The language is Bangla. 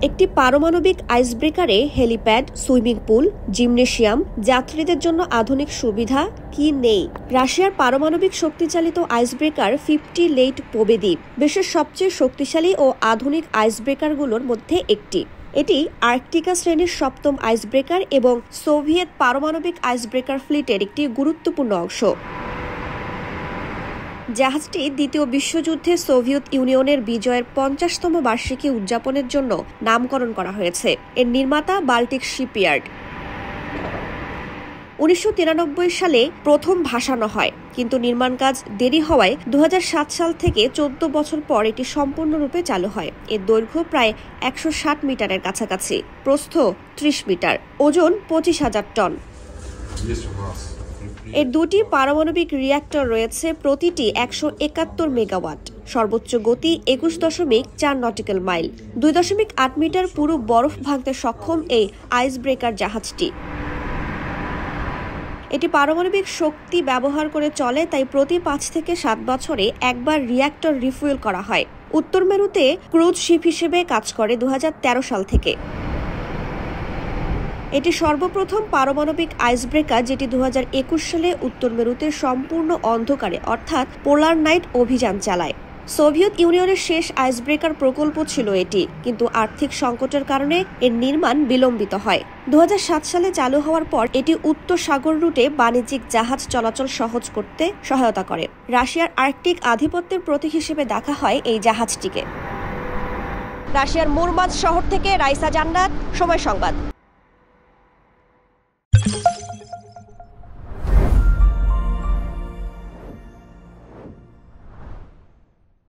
একটি পারমাণবিক আইসব্রেকারে হেলিপ্যাড, সুইমিং পুল, জিমনেশিয়াম, যাত্রীদের জন্য আধুনিক সুবিধা কি নেই? রাশিয়ার পারমাণবিক শক্তিচালিত আইসব্রেকার 50 লেইট পোবেদ্বীপ বিশ্বের সবচেয়ে শক্তিশালী ও আধুনিক আইসব্রেকারগুলোর মধ্যে একটি। এটি আর্কটিকা শ্রেণীর 7ম আইসব্রেকার এবং সোভিয়েত পারমাণবিক আইসব্রেকার ফ্লিটের একটি গুরুত্বপূর্ণ অংশ। জাহাজটি দ্বিতীয় বিশ্বযুদ্ধে সোভিয়েত ইউনিয়নের বিজয়ের 50তম বার্ষিকী উদযাপনের জন্য নামকরণ করা হয়েছে। এর নির্মাতা বাল্টিক শিপইয়ার্ড। 1993 সালে প্রথম ভাসানো হয়, কিন্তু নির্মাণ কাজ দেরি হওয়ায় 2007 সাল থেকে 14 বছর পর এটি সম্পূর্ণরূপে চালু হয়। এর দৈর্ঘ্য প্রায় 160 মিটারের কাছাকাছি, প্রস্থ 30 মিটার, ওজন 25,000 টন। এর দুটি পারমাণবিক রিঅ্যাক্টর রয়েছে, প্রতিটি 171 মেগাওয়াট। সর্বোচ্চ গতি 21.4 নটিক্যাল মাইল। 2.8 মিটার পুরো বরফ ভাঙতে সক্ষম এই আইসব্রেকার জাহাজটি। এটি পারমাণবিক শক্তি ব্যবহার করে চলে, তাই প্রতি 5 থেকে 7 বছরে একবার রিঅ্যাক্টর রিফুয়েল করা হয়। উত্তর মেরুতে ক্রুজ শিপ হিসেবে কাজ করে 2013 সাল থেকে। এটি সর্বপ্রথম পারমাণবিক আইসব্রেকার যেটি 2021 সালে উত্তর মেরুতে সম্পূর্ণ অন্ধকারে অর্থাৎ পোলার নাইট অভিযান চালায়। সোভিয়েত ইউনিয়নের শেষ আইসব্রেকার প্রকল্প ছিল এটি, কিন্তু আর্থিক সংকটের কারণে এর নির্মাণ বিলম্বিত হয়। 2007 সালে চালু হওয়ার পর এটি উত্তর সাগর রুটে বাণিজ্যিক জাহাজ চলাচল সহজ করতে সহায়তা করে। রাশিয়ার আর্কটিক আধিপত্যের প্রতীক হিসেবে দেখা হয় এই জাহাজটিকে। রাশিয়ার মুরমানস্ক শহর থেকে রাইসা জান্নাত, সময় সংবাদ।